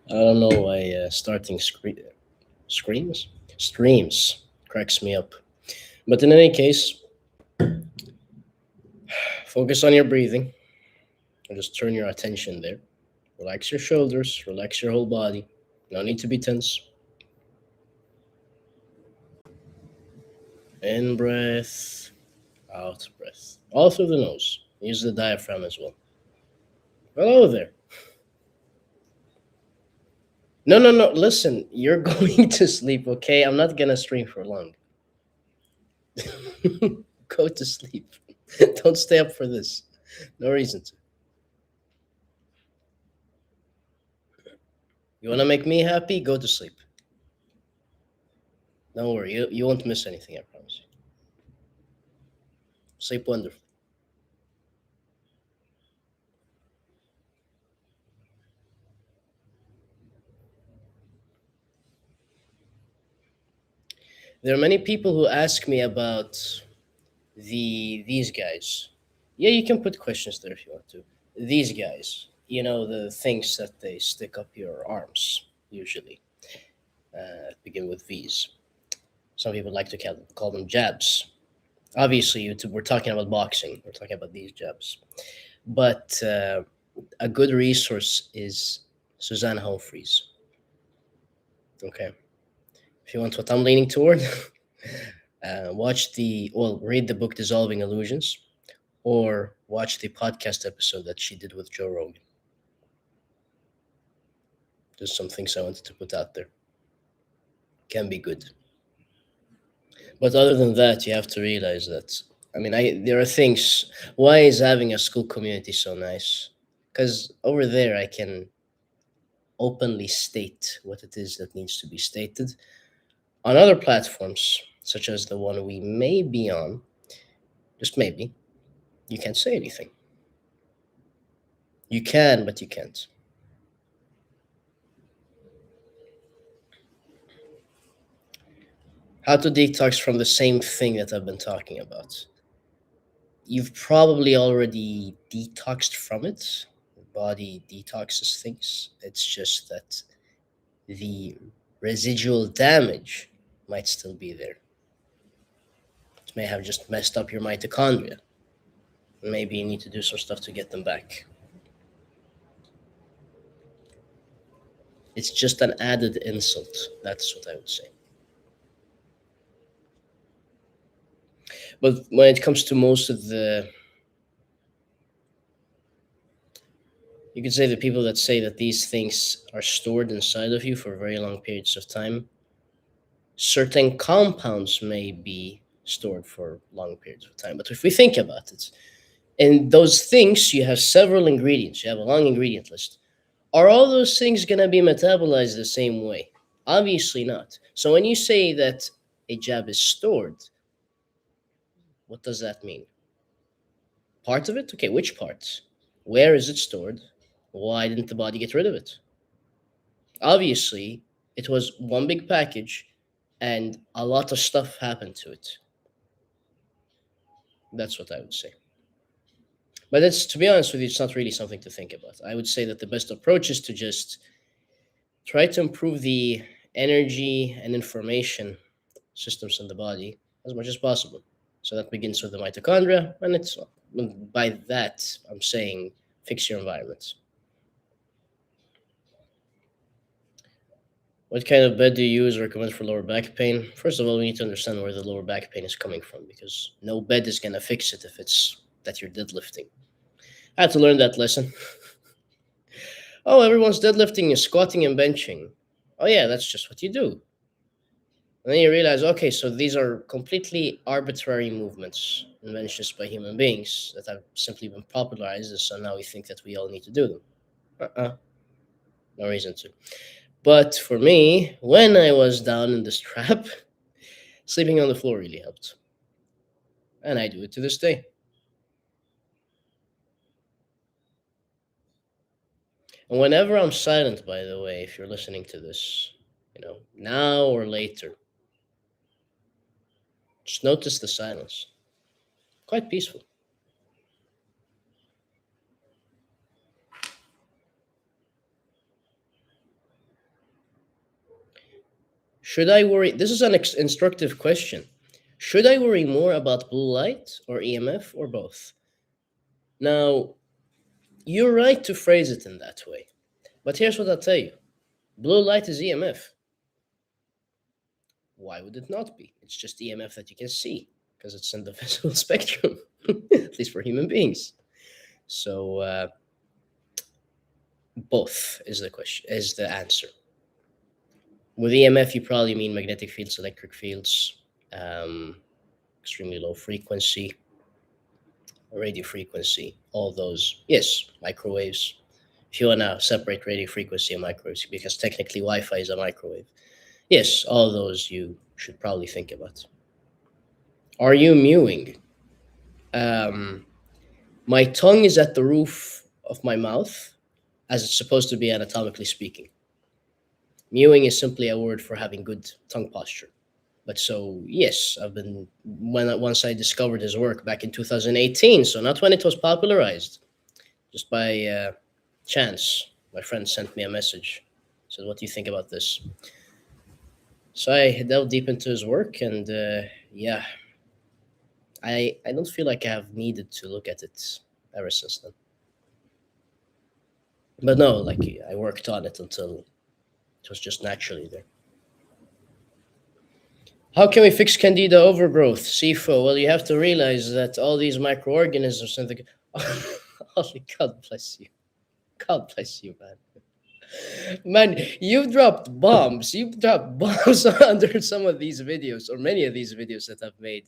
I don't know why starting screams streams cracks me up. But in any case, focus on your breathing and just turn your attention there. Relax your shoulders, relax your whole body. No need to be tense. In breath, out breath. All through the nose. Use the diaphragm as well. Hello there. No, no, no. Listen, you're going to sleep, okay? I'm not gonna stream for long. Go to sleep. Don't stay up for this. No reason to. You wanna make me happy? Go to sleep. Don't worry. You won't miss anything, I promise you. Sleep wonderful. There are many people who ask me about these guys. Yeah, you can put questions there if you want to. These guys, the things that they stick up your arms usually begin with V's. Some people like to call them jabs. Obviously, we're talking about boxing. We're talking about these jabs. But a good resource is Suzanne Humphreys. Okay, if you want what I'm leaning toward, read the book Dissolving Illusions, or watch the podcast episode that she did with Joe Rogan. Just some things I wanted to put out there. Can be good. But other than that, you have to realize that, there are things. Why is having a school community so nice? Because over there, I can openly state what it is that needs to be stated. On other platforms, such as the one we may be on, just maybe, you can't say anything. You can, but you can't. How to detox from the same thing that I've been talking about. You've probably already detoxed from it. The body detoxes things. It's just that the residual damage might still be there. It may have just messed up your mitochondria. Maybe you need to do some stuff to get them back. It's just an added insult. That's what I would say. But when it comes to most of you could say the people that say that these things are stored inside of you for very long periods of time, certain compounds may be stored for long periods of time. But if we think about it, in those things, you have several ingredients, you have a long ingredient list. Are all those things going to be metabolized the same way? Obviously not. So when you say that a jab is stored, what does that mean? Part of it? Okay, which parts? Where is it stored? Why didn't the body get rid of it? Obviously, it was one big package and a lot of stuff happened to it. That's what I would say. But it's, to be honest with you, it's not really something to think about. I would say that the best approach is to just try to improve the energy and information systems in the body as much as possible. So that begins with the mitochondria, and it's by that I'm saying fix your environment. What kind of bed do you use or recommend for lower back pain? First of all, we need to understand where the lower back pain is coming from because no bed is going to fix it if it's that you're deadlifting. I had to learn that lesson. Oh, everyone's deadlifting is squatting and benching. Oh, yeah, that's just what you do. And then you realize, okay, so these are completely arbitrary movements, inventions by human beings that have simply been popularized, and so now we think that we all need to do them. No reason to. But for me, when I was down in this trap, sleeping on the floor really helped. And I do it to this day. And whenever I'm silent, by the way, if you're listening to this, now or later, just notice the silence. Quite peaceful. Should I worry? This is an instructive question. Should I worry more about blue light or EMF or both? Now, you're right to phrase it in that way. But here's what I'll tell you: blue light is EMF. Why would it not be? It's just EMF that you can see because it's in the visible spectrum, at least for human beings. So, both is the question, is the answer. With EMF, you probably mean magnetic fields, electric fields, um, extremely low frequency, radio frequency, all those. Yes, microwaves. If you want to separate radio frequency and microwaves, because technically Wi-Fi is a microwave. Yes, all those you should probably think about. Are you mewing? Um, my tongue is at the roof of my mouth, as it's supposed to be anatomically speaking. Mewing is simply a word for having good tongue posture. But so yes, I've been once I discovered his work back in 2018. So not when it was popularized, just by chance. My friend sent me a message, said, "What do you think about this?" So I delved deep into his work, and yeah, I don't feel like I have needed to look at it ever since then. But no, like I worked on it until it was just naturally there. How can we fix candida overgrowth, SIFO? Well, you have to realize that all these microorganisms and the holy God bless you. God bless you, man. Man, you've dropped bombs. You've dropped bombs under some of these videos, or many of these videos that I've made.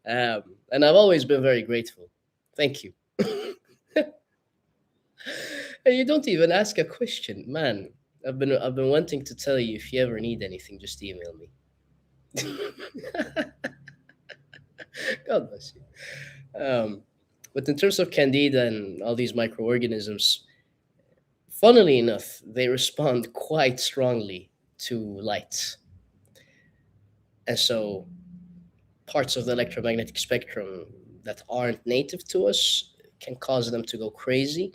And I've always been very grateful. Thank you. And you don't even ask a question, man. I've been wanting to tell you, if you ever need anything, just email me. God bless you. But in terms of candida and all these microorganisms, funnily enough, they respond quite strongly to light. And so parts of the electromagnetic spectrum that aren't native to us can cause them to go crazy.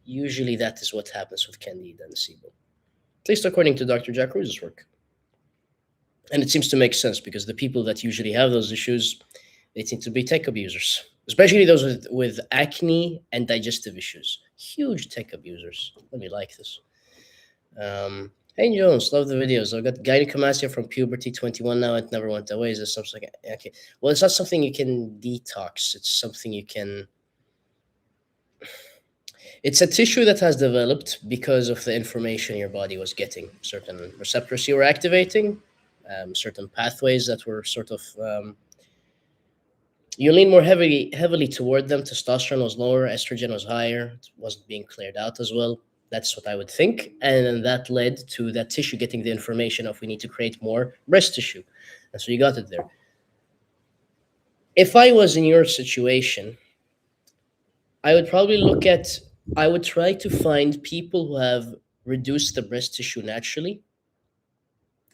Usually that is what happens with candida and SIBO, at least according to Dr. Jack Ruse's work. And it seems to make sense because the people that usually have those issues, they seem to be tech abusers, especially those with acne and digestive issues. Huge tech abusers. Let me like this. Hey Jones, love the videos. I've got gynecomastia from puberty, 21 now. It never went away. Is this something? Okay. Well, it's not something you can detox. It's something you can. It's a tissue that has developed because of the information your body was getting. Certain receptors you were activating, certain pathways that were sort of you lean more heavily toward them. Testosterone was lower, estrogen was higher, it wasn't being cleared out as well. That's what I would think. And then that led to that tissue getting the information of we need to create more breast tissue. And so you got it there. If I was in your situation, I would probably I would try to find people who have reduced the breast tissue naturally.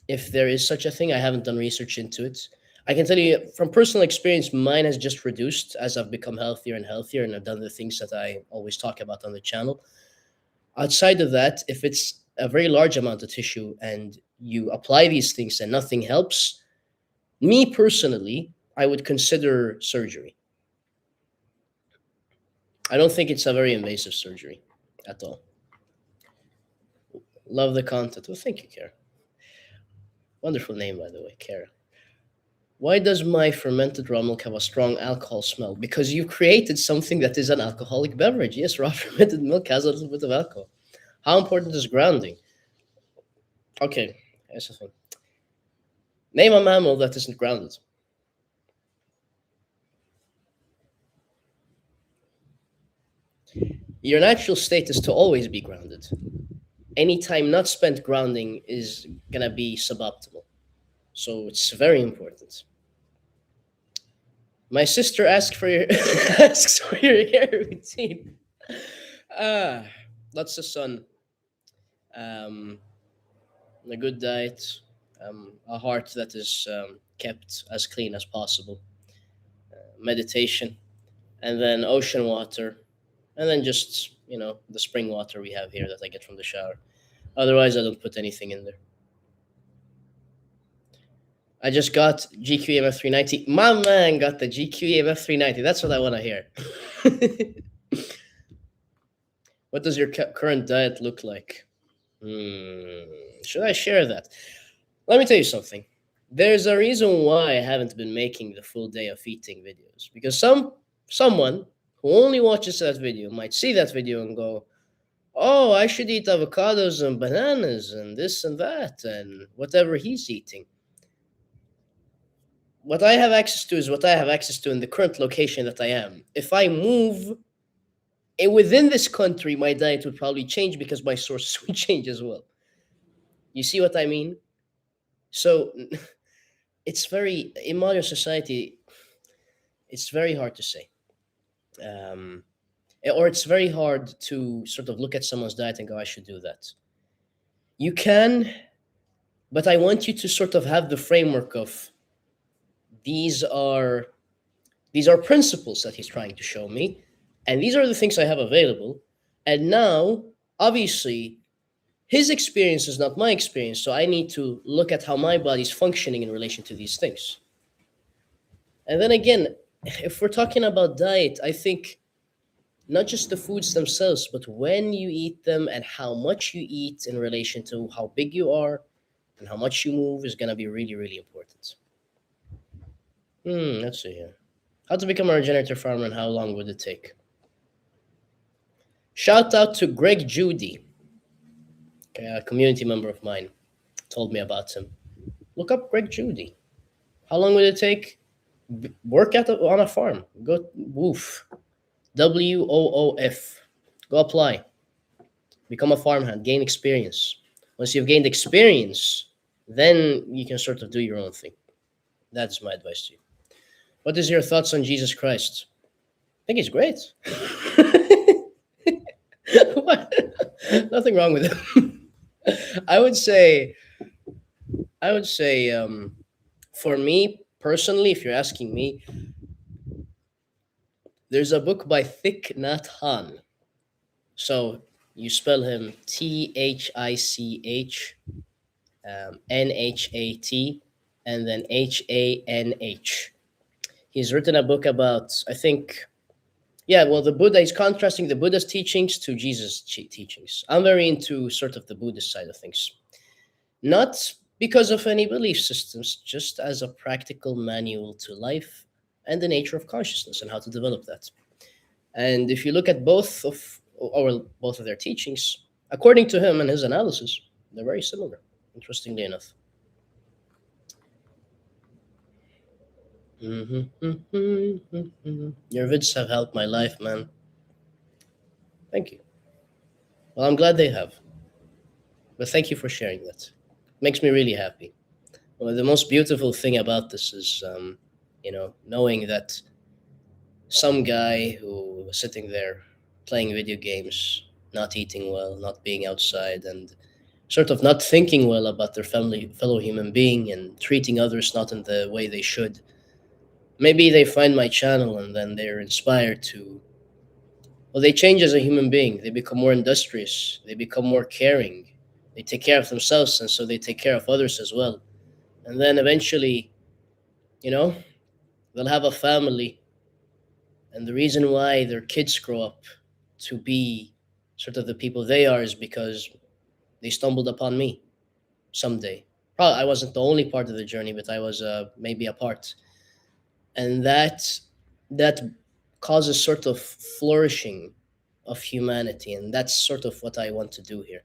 If there is such a thing, I haven't done research into it. I can tell you from personal experience, mine has just reduced as I've become healthier and healthier and I've done the things that I always talk about on the channel. Outside of that, if it's a very large amount of tissue and you apply these things and nothing helps, me personally, I would consider surgery. I don't think it's a very invasive surgery at all. Love the content. Well, thank you, Kara. Wonderful name, by the way, Kara. Why does my fermented raw milk have a strong alcohol smell? Because you created something that is an alcoholic beverage. Yes, raw fermented milk has a little bit of alcohol. How important is grounding? Okay, here's the thing. Name a mammal that isn't grounded. Your natural state is to always be grounded. Any time not spent grounding is gonna be suboptimal. So it's very important. My sister asks for your asks for your hair routine. Ah, lots of sun, um, a good diet, a heart that is kept as clean as possible, meditation, and then ocean water, and then just the spring water we have here that I get from the shower. Otherwise, I don't put anything in there. I just got GQEMF 390. My man got the GQEMF 390. That's what I want to hear. What does your current diet look like? Hmm. Should I share that? Let me tell you something. There's a reason why I haven't been making the full day of eating videos, because someone who only watches that video might see that video and go, "Oh, I should eat avocados and bananas and this and that and whatever he's eating." What I have access to is what I have access to in the current location that I am. If I move within this country, my diet would probably change because my sources would change as well. You see what I mean? So it's very in modern society. It's very hard to say, um, or it's very hard to sort of look at someone's diet and go, "I should do that." You can, but I want you to sort of have the framework of these are these are principles that he's trying to show me, and these are the things I have available. And now, obviously, his experience is not my experience, so I need to look at how my body's functioning in relation to these things. And then again, if we're talking about diet, I think not just the foods themselves, but when you eat them and how much you eat in relation to how big you are and how much you move is going to be really, really important. Let's see here. How to become a regenerative farmer and how long would it take? Shout out to Greg Judy, a community member of mine, told me about him. Look up Greg Judy. How long would it take? Work on a farm. Go woof. WOOF. Go apply. Become a farmhand. Gain experience. Once you've gained experience, then you can sort of do your own thing. That's my advice to you. What is your thoughts on Jesus Christ? I think he's great. What? Nothing wrong with him. I would say, for me personally, if you're asking me, there's a book by Thich Nhat Hanh. So you spell him Nhat, and then Hanh. He's written a book about, I think, yeah, well, the Buddha, he's contrasting the Buddha's teachings to Jesus' teachings. I'm very into sort of the Buddhist side of things. Not because of any belief systems, just as a practical manual to life and the nature of consciousness and how to develop that. And if you look at both of their teachings, according to him and his analysis, they're very similar, interestingly enough. Your vids have helped my life, man. Thank you. Well, I'm glad they have. But thank you for sharing that. Makes me really happy. Well, the most beautiful thing about this is, knowing that some guy who was sitting there playing video games, not eating well, not being outside, and sort of not thinking well about their fellow human being and treating others not in the way they should. Maybe they find my channel and then they're inspired to, well, they change as a human being. They become more industrious. They become more caring. They take care of themselves, and so they take care of others as well. And then eventually, you know, they'll have a family. And the reason why their kids grow up to be sort of the people they are is because they stumbled upon me someday. Probably I wasn't the only part of the journey, but I was maybe a part. And that causes sort of flourishing of humanity, and that's sort of what I want to do here.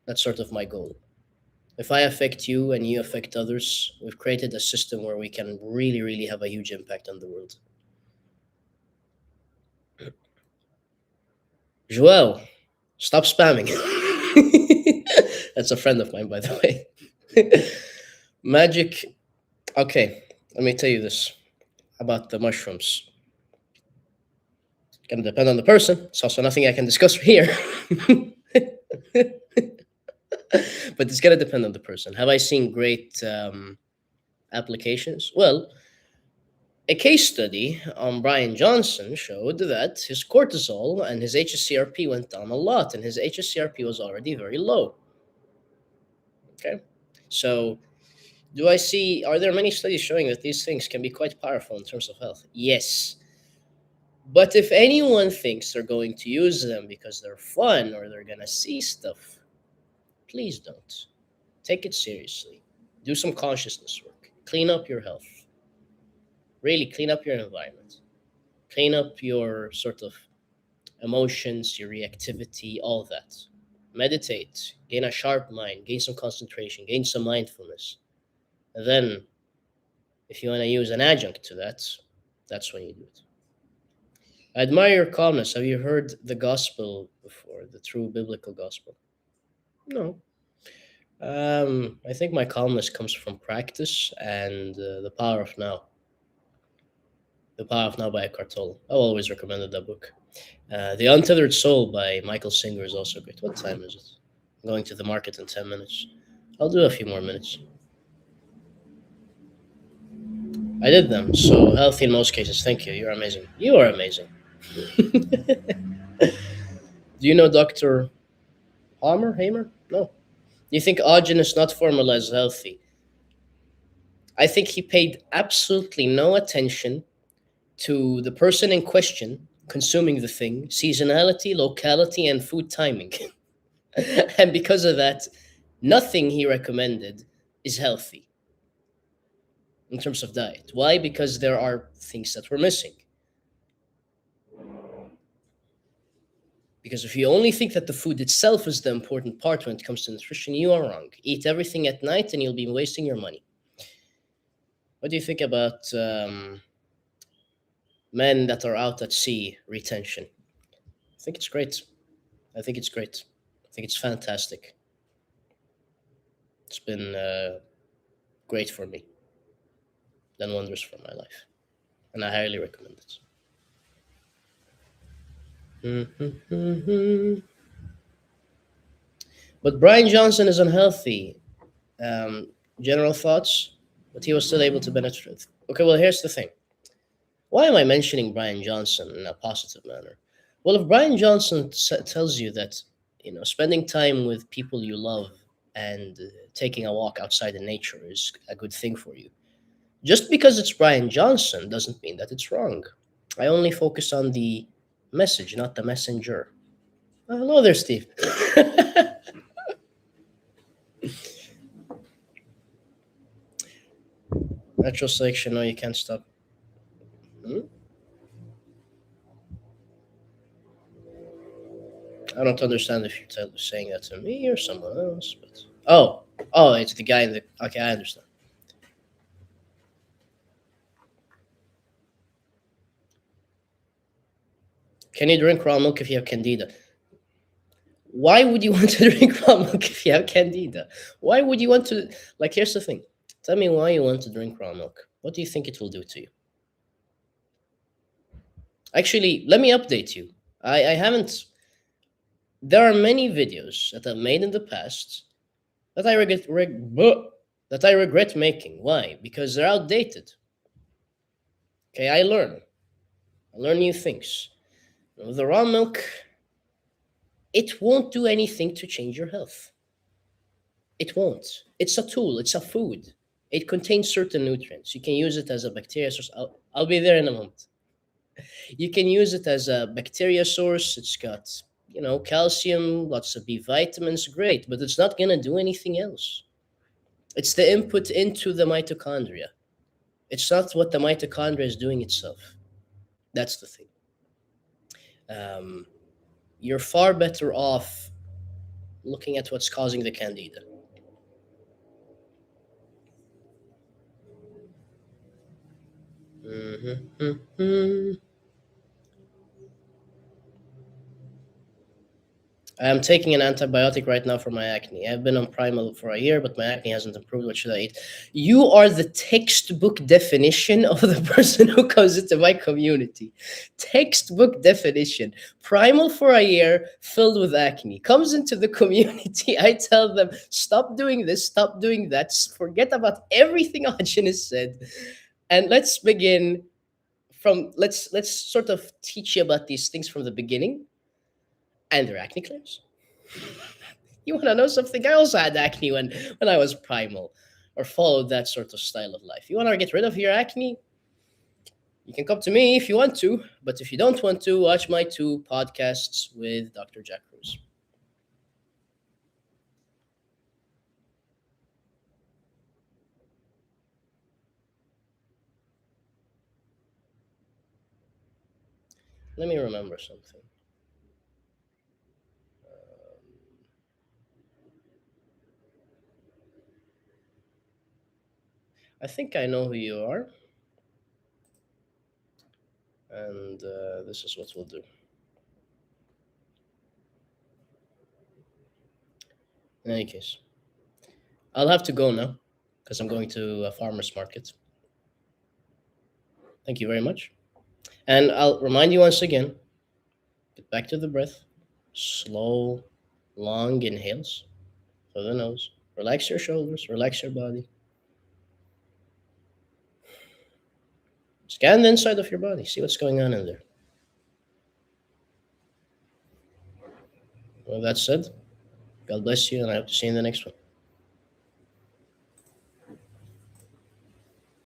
That's sort of my goal. If I affect you and you affect others, we've created a system where we can really, really have a huge impact on the world. Joel, stop spamming. That's a friend of mine, by the way. Magic. Okay, let me tell you this about the mushrooms. Gonna depend on the person. It's also nothing I can discuss here. But it's gonna depend on the person. Have I seen great applications? Well, a case study on Brian Johnson showed that his cortisol and his HSCRP went down a lot, and his HSCRP was already very low. Okay, so Do I see, are there many studies showing that these things can be quite powerful in terms of health? Yes. But if anyone thinks they're going to use them because they're fun or they're going to see stuff, please don't. Take it seriously. Do some consciousness work. Clean up your health. Really clean up your environment. Clean up your sort of emotions, your reactivity, all that. Meditate, gain a sharp mind, gain some concentration, gain some mindfulness. And then, if you want to use an adjunct to that, that's when you do it. I admire your calmness. Have you heard the gospel before, the true biblical gospel? No. I think my calmness comes from practice and the power of now. The Power of Now by Eckhart Tolle. I've always recommended that book. The Untethered Soul by Michael Singer is also great. What time is it? I'm going to the market in 10 minutes. I'll do a few more minutes. I did them, so healthy in most cases. Thank you. You're amazing. You are amazing. Do you know Dr. Hamer? No. Do you think Ogden is not formalized healthy? I think he paid absolutely no attention to the person in question consuming the thing, seasonality, locality, and food timing. And because of that, nothing he recommended is healthy in terms of diet. Why? Because there are things that we're missing. Because if you only think that the food itself is the important part when it comes to nutrition, you are wrong. Eat everything at night and you'll be wasting your money. What do you think about men that are out at sea retention? I think it's great. I think it's great. I think it's fantastic. It's been great for me. Done wonders for my life. And I highly recommend it. But Brian Johnson is unhealthy. General thoughts, but he was still able to benefit. Okay, well, here's the thing. Why am I mentioning Brian Johnson in a positive manner? Well, if Brian Johnson tells you that, spending time with people you love and taking a walk outside in nature is a good thing for you, just because it's Brian Johnson doesn't mean that it's wrong. I only focus on the message, not the messenger. Hello there, Steve. Natural selection, no, you can't stop. I don't understand if you're saying that to me or someone else, but oh, it's the guy in the. Okay, I understand. Can you drink raw milk if you have candida? Why would you want to drink raw milk if you have candida? Why would you want to? Like, here's the thing. Tell me why you want to drink raw milk. What do you think it will do to you? Actually, let me update you. I haven't. There are many videos that I've made in the past that I regret making. Why? Because they're outdated. Okay, I learn new things. The raw milk, it won't do anything to change your health. It won't. It's a tool. It's a food. It contains certain nutrients. You can use it as a bacteria source. I'll be there in a moment. You can use it as a bacteria source. It's got, calcium, lots of B vitamins. Great, but it's not going to do anything else. It's the input into the mitochondria. It's not what the mitochondria is doing itself. That's the thing. You're far better off looking at what's causing the candida. I am taking an antibiotic right now for my acne. I've been on Primal for a year, but my acne hasn't improved. What should I eat? You are the textbook definition of the person who comes into my community. Textbook definition. Primal for a year, filled with acne. Comes into the community. I tell them, stop doing this, stop doing that. Forget about everything Ajin has said. And let's begin from, let's sort of teach you about these things from the beginning. And their acne claims. You want to know something? I also had acne when I was primal. or followed that sort of style of life. You want to get rid of your acne? You can come to me if you want to, but if you don't want to, watch my two podcasts with Dr. Jack Cruz. Let me remember something. I think I know who you are, and this is what we'll do. In any case, I'll have to go now because I'm going to a farmer's market. Thank you very much. And I'll remind you once again, get back to the breath. Slow, long inhales through the nose. Relax your shoulders, relax your body. Scan the inside of your body, see what's going on in there. With that said, God bless you, and I hope to see you in the next one.